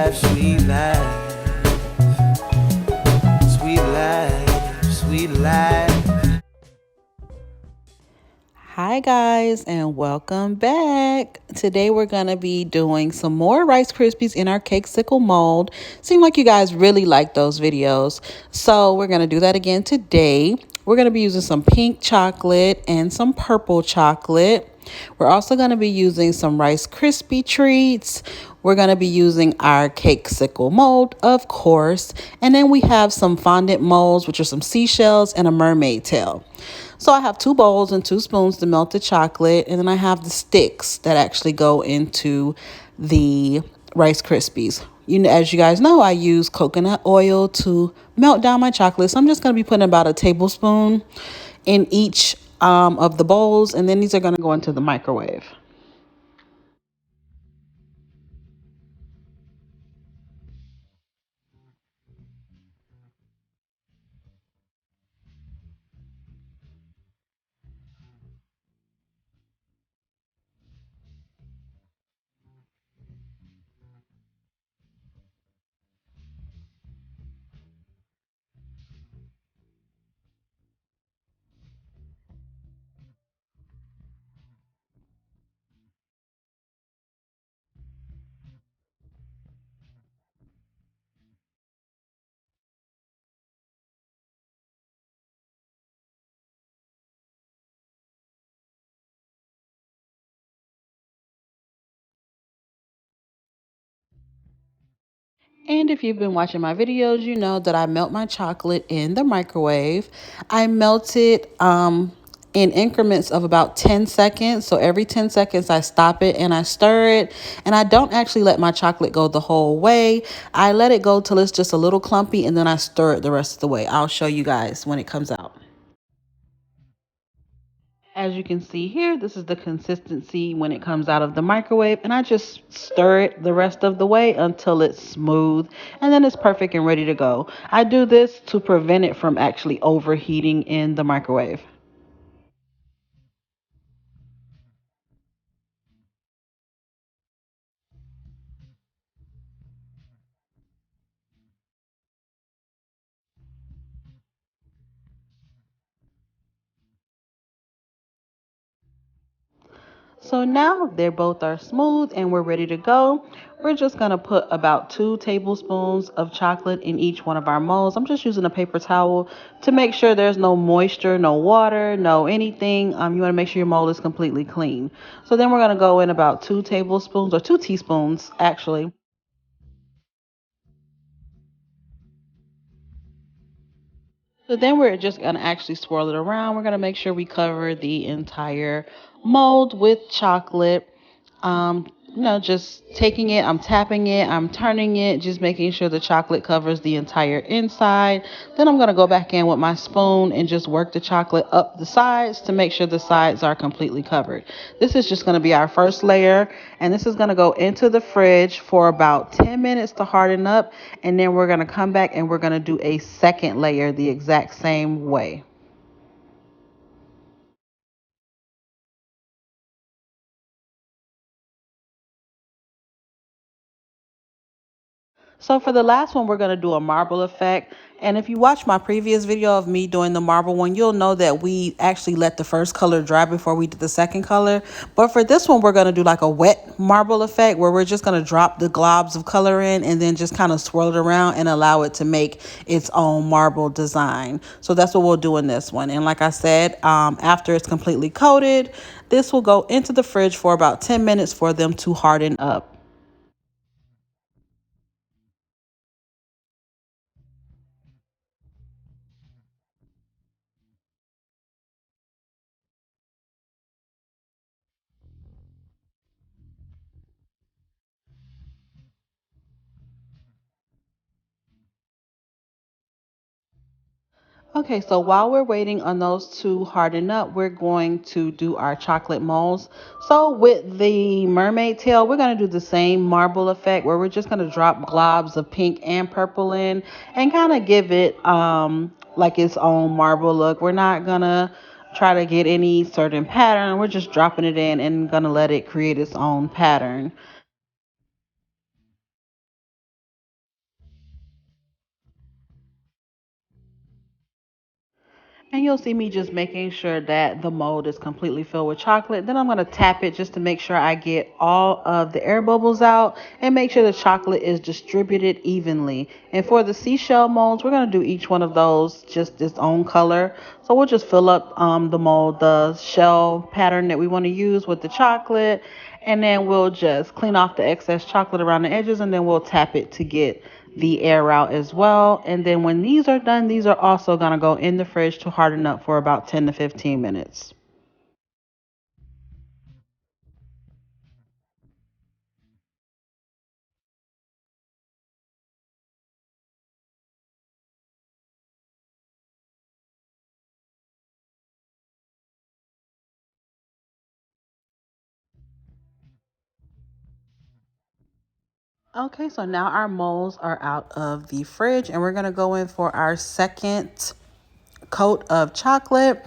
life, sweet life, sweet life, sweet life. Hi guys and welcome back. Today we're going to be doing some more Rice Krispies in our Cakesicle mold. Seemed like you guys really like those videos. So we're going to do that again today. We're going to be using some pink chocolate and some purple chocolate. We're also going to be using some Rice Krispie treats. We're going to be using our Cakesicle mold, of course. And then we have some fondant molds, which are some seashells and a mermaid tail. So I have 2 bowls and 2 spoons to melt the chocolate, and then I have the sticks that actually go into the Rice Krispies. As you guys know, I use coconut oil to melt down my chocolate. So I'm just going to be putting about a tablespoon in each of the bowls, and then these are going to go into the microwave. And if you've been watching my videos, you know that I melt my chocolate in the microwave. I melt it in increments of about 10 seconds. So every 10 seconds, I stop it and I stir it. And I don't actually let my chocolate go the whole way. I let it go till it's just a little clumpy, and then I stir it the rest of the way. I'll show you guys when it comes out. As you can see here, this is the consistency when it comes out of the microwave, and I just stir it the rest of the way until it's smooth, and then it's perfect and ready to go. I do this to prevent it from actually overheating in the microwave. So now they both are smooth and we're ready to go. We're just going to put about 2 tablespoons of chocolate in each one of our molds. I'm just using a paper towel to make sure there's no moisture, no water, no anything. You want to make sure your mold is completely clean. So then we're going to go in about 2 tablespoons or 2 teaspoons actually. So then we're just going to actually swirl it around. We're going to make sure we cover the entire mold with chocolate. Just taking it, I'm tapping it, I'm turning it, just making sure the chocolate covers the entire inside. Then I'm going to go back in with my spoon and just work the chocolate up the sides to make sure the sides are completely covered. This is just going to be our first layer, and this is going to go into the fridge for about 10 minutes to harden up, and then we're going to come back and we're going to do a second layer the exact same way. So for the last one, we're going to do a marble effect. And if you watch my previous video of me doing the marble one, you'll know that we actually let the first color dry before we did the second color. But for this one, we're going to do like a wet marble effect where we're just going to drop the globs of color in and then just kind of swirl it around and allow it to make its own marble design. So that's what we'll do in this one. And like I said, after it's completely coated, this will go into the fridge for about 10 minutes for them to harden up. Okay, so while we're waiting on those to harden up, we're going to do our chocolate molds. So with the mermaid tail, we're going to do the same marble effect where we're just going to drop globs of pink and purple in and kind of give it like its own marble look. We're not going to try to get any certain pattern. We're just dropping it in and going to let it create its own pattern. And you'll see me just making sure that the mold is completely filled with chocolate. Then I'm going to tap it just to make sure I get all of the air bubbles out and make sure the chocolate is distributed evenly. And for the seashell molds, we're going to do each one of those just its own color. So we'll just fill up the mold, the shell pattern that we want to use with the chocolate. And then we'll just clean off the excess chocolate around the edges, and then we'll tap it to get the air out as well. And then when these are done, these are also going to go in the fridge to harden up for about 10 to 15 minutes. Okay, so now our molds are out of the fridge, and we're going to go in for our second coat of chocolate.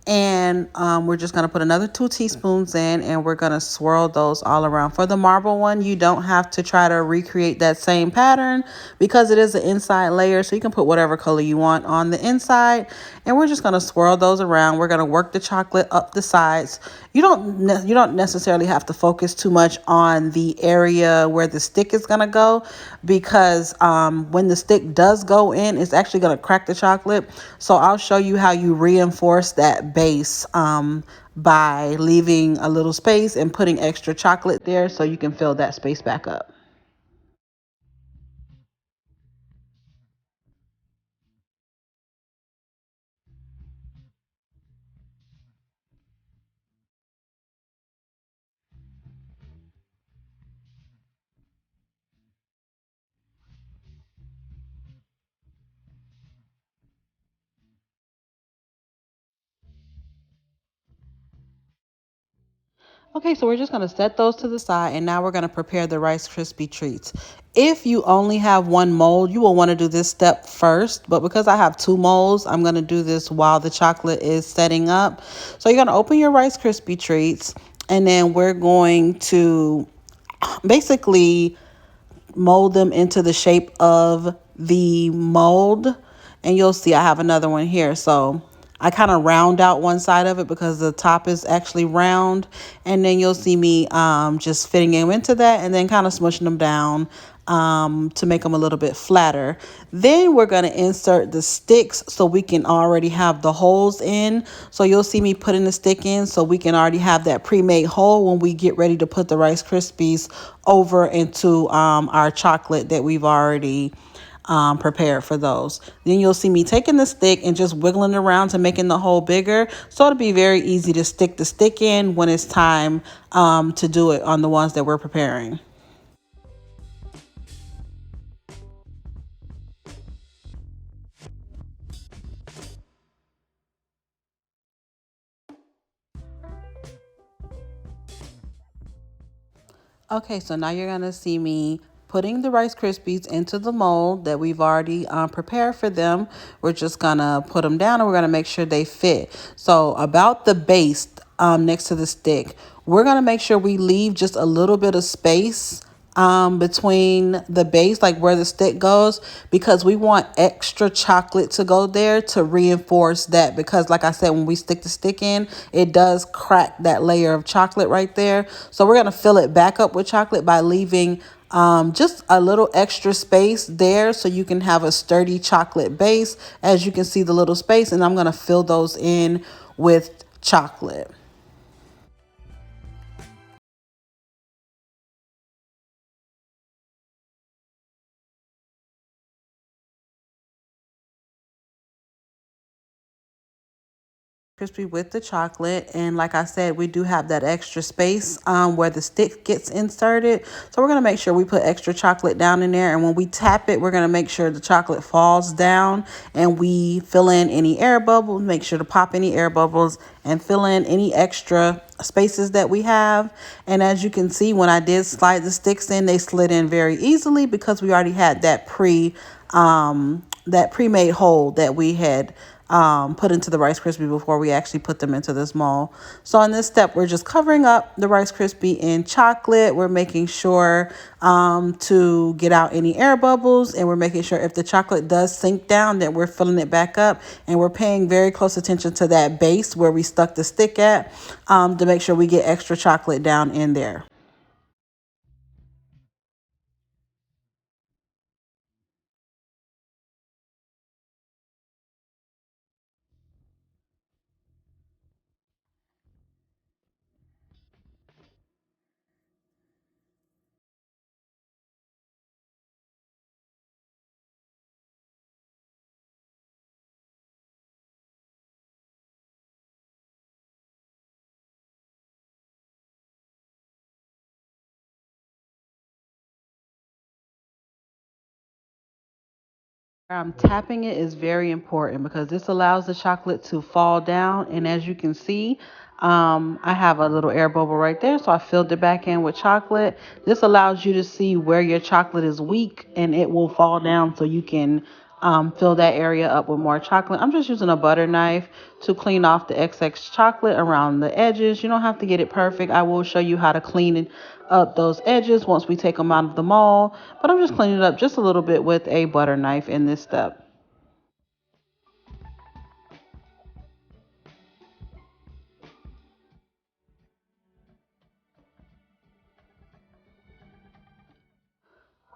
And we're just going to put another 2 teaspoons in, and we're going to swirl those all around. For the marble one, you don't have to try to recreate that same pattern because it is an inside layer, so you can put whatever color you want on the inside. And we're just going to swirl those around. We're going to work the chocolate up the sides. You don't necessarily have to focus too much on the area where the stick is going to go, because when the stick does go in, it's actually going to crack the chocolate. So I'll show you how you reinforce that base by leaving a little space and putting extra chocolate there so you can fill that space back up. Okay, so we're just going to set those to the side, and now we're going to prepare the Rice Krispie treats. If you only have one mold, you will want to do this step first, but because I have 2 molds, I'm going to do this while the chocolate is setting up. So you're going to open your Rice Krispie treats, and then we're going to basically mold them into the shape of the mold. And you'll see I have another one here. So I kind of round out one side of it because the top is actually round. And then you'll see me just fitting them into that and then kind of smushing them down to make them a little bit flatter. Then we're going to insert the sticks so we can already have the holes in. So you'll see me putting the stick in so we can already have that pre-made hole when we get ready to put the Rice Krispies over into our chocolate that we've already prepared for those. Then you'll see me taking the stick and just wiggling it around to making the hole bigger. So it'll be very easy to stick the stick in when it's time to do it on the ones that we're preparing. Okay, so now you're going to see me putting the Rice Krispies into the mold that we've already prepared for them. We're just going to put them down and we're going to make sure they fit. So about the base next to the stick, we're going to make sure we leave just a little bit of space between the base, like where the stick goes, because we want extra chocolate to go there to reinforce that, because like I said, when we stick the stick in, it does crack that layer of chocolate right there. So we're going to fill it back up with chocolate by leaving just a little extra space there so you can have a sturdy chocolate base. As you can see, the little space, and I'm going to fill those in with chocolate. Crispy with the chocolate, and like I said, we do have that extra space where the stick gets inserted, so we're going to make sure we put extra chocolate down in there, and when we tap it, we're going to make sure the chocolate falls down and we fill in any air bubbles, make sure to pop any air bubbles and fill in any extra spaces that we have. And as you can see, when I did slide the sticks in, they slid in very easily because we already had that pre-made hole that we had put into the Rice Krispie before we actually put them into this mold. So in this step, we're just covering up the Rice Krispie in chocolate. We're making sure to get out any air bubbles, and we're making sure if the chocolate does sink down that we're filling it back up, and we're paying very close attention to that base where we stuck the stick at to make sure we get extra chocolate down in there. Tapping it is very important because this allows the chocolate to fall down. And as you can see, I have a little air bubble right there. So I filled it back in with chocolate. This allows you to see where your chocolate is weak and it will fall down so you can fill that area up with more chocolate. I'm just using a butter knife to clean off the excess chocolate around the edges. You don't have to get it perfect. I will show you how to clean it up those edges once we take them out of the mold, but I'm just cleaning it up just a little bit with a butter knife in this step.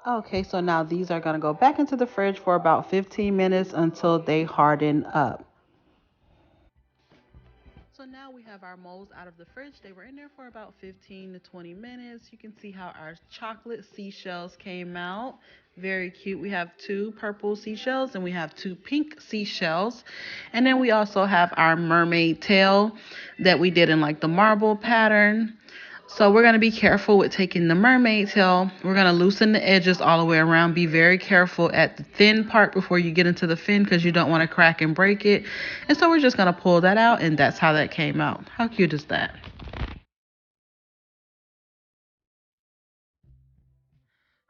Okay, so now these are going to go back into the fridge for about 15 minutes until they harden up. So now we have our molds out of the fridge. They were in there for about 15 to 20 minutes. You can see how our chocolate seashells came out. Very cute. We have two purple seashells and we have two pink seashells. And then we also have our mermaid tail that we did in like the marble pattern. So we're going to be careful with taking the mermaid tail. We're going to loosen the edges all the way around. Be very careful at the thin part before you get into the fin because you don't want to crack and break it. And so we're just going to pull that out, and that's how that came out. How cute is that?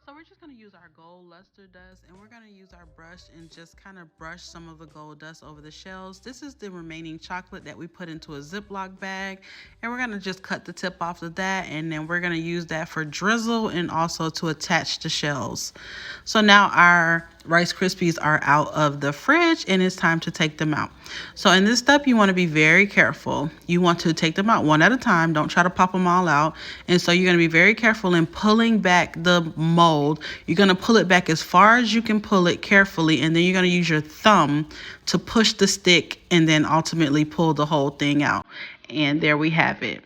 So we're just going to use our gold luster dust, and we're going to use our brush and just kind of brush some of the gold dust over the shells. This is the remaining chocolate that we put into a Ziploc bag, and we're going to just cut the tip off of that, and then we're going to use that for drizzle and also to attach the shells. So now our Rice Krispies are out of the fridge and it's time to take them out. So in this step, you want to be very careful. You want to take them out one at a time. Don't try to pop them all out. And so you're going to be very careful in pulling back the mold. You're going to pull it back as far as you can pull it carefully. And then you're going to use your thumb to push the stick and then ultimately pull the whole thing out. And there we have it.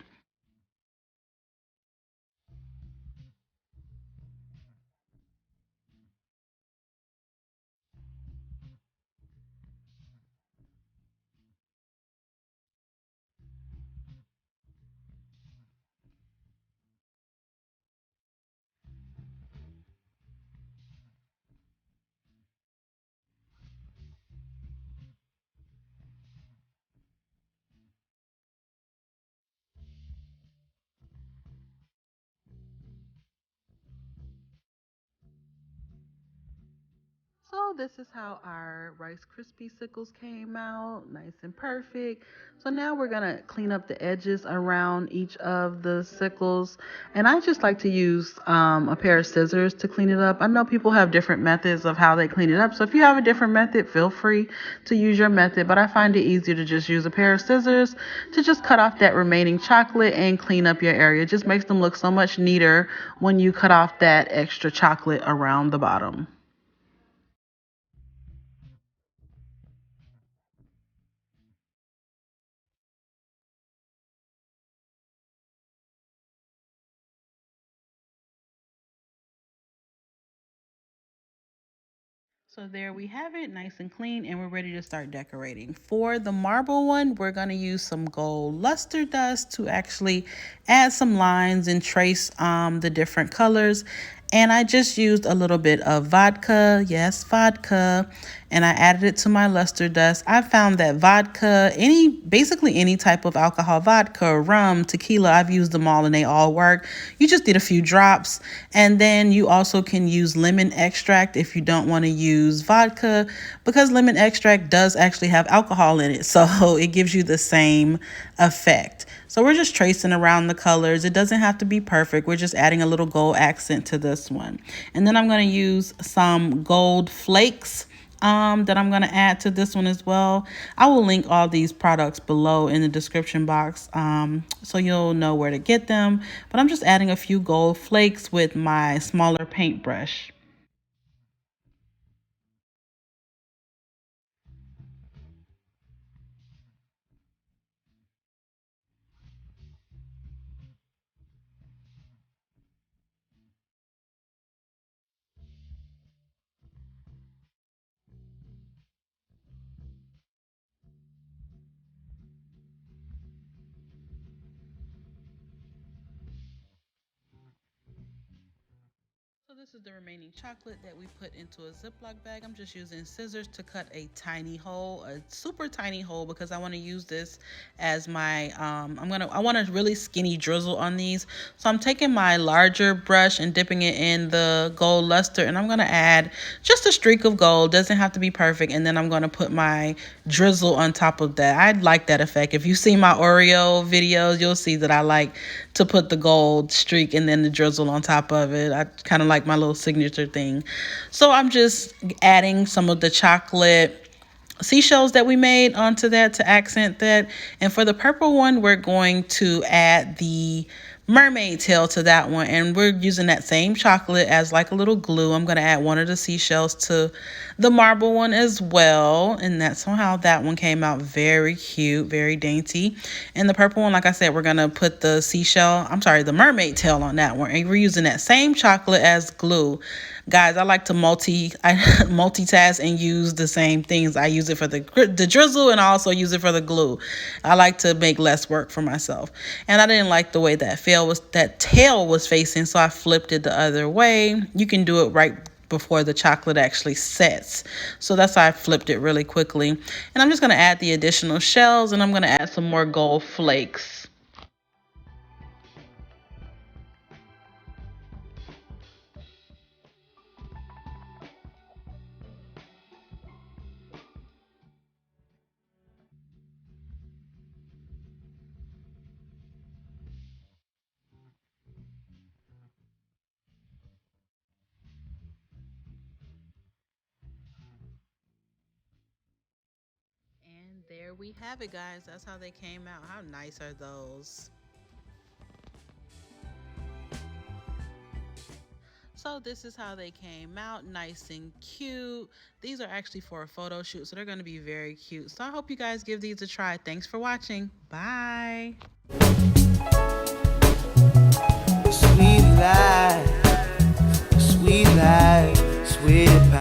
So this is how our Rice Krispie sickles came out, nice and perfect. So now we're gonna clean up the edges around each of the sickles. And I just like to use a pair of scissors to clean it up. I know people have different methods of how they clean it up. So if you have a different method, feel free to use your method. But I find it easier to just use a pair of scissors to just cut off that remaining chocolate and clean up your area. It just makes them look so much neater when you cut off that extra chocolate around the bottom. So there we have it, nice and clean, and we're ready to start decorating. For the marble one, we're going to use some gold luster dust to actually add some lines and trace the different colors. And I just used a little bit of vodka, yes, vodka, and I added it to my luster dust. I found that vodka, basically any type of alcohol, vodka, rum, tequila, I've used them all and they all work. You just did a few drops, and then you also can use lemon extract if you don't want to use vodka, because lemon extract does actually have alcohol in it, so it gives you the same effect. So we're just tracing around the colors. It doesn't have to be perfect. We're just adding a little gold accent to this one. And then I'm going to use some gold flakes that I'm going to add to this one as well. I will link all these products below in the description box so you'll know where to get them. But I'm just adding a few gold flakes with my smaller paintbrush. So this is the remaining chocolate that we put into a Ziploc bag. I'm just using scissors to cut a tiny hole, a super tiny hole, because I want to use this as my, I want a really skinny drizzle on these. So I'm taking my larger brush and dipping it in the gold luster, and I'm going to add just a streak of gold. Doesn't have to be perfect. And then I'm going to put my drizzle on top of that. I like that effect. If you see my Oreo videos, you'll see that I like to put the gold streak and then the drizzle on top of it. I kind of like my little signature thing. So I'm just adding some of the chocolate seashells that we made onto that to accent that. And for the purple one, we're going to add the mermaid tail to that one, and we're using that same chocolate as like a little glue. I'm going to add one of the seashells to the marble one as well, and that's how that one came out. Very cute, very dainty. And the purple one, like I said, we're going to put the the mermaid tail on that one, and we're using that same chocolate as glue. Guys, I like to multitask and use the same things. I use it for the drizzle, and I also use it for the glue. I like to make less work for myself. And I didn't like the way that tail was facing, so I flipped it the other way. You can do it right before the chocolate actually sets. So that's why I flipped it really quickly. And I'm just going to add the additional shells, and I'm going to add some more gold flakes. And there we have it, guys. That's how they came out. How nice are those? So this is how they came out, nice and cute. These are actually for a photo shoot, so they're going to be very cute. So I hope you guys give these a try. Thanks for watching. Bye. Sweet life, sweet life, sweet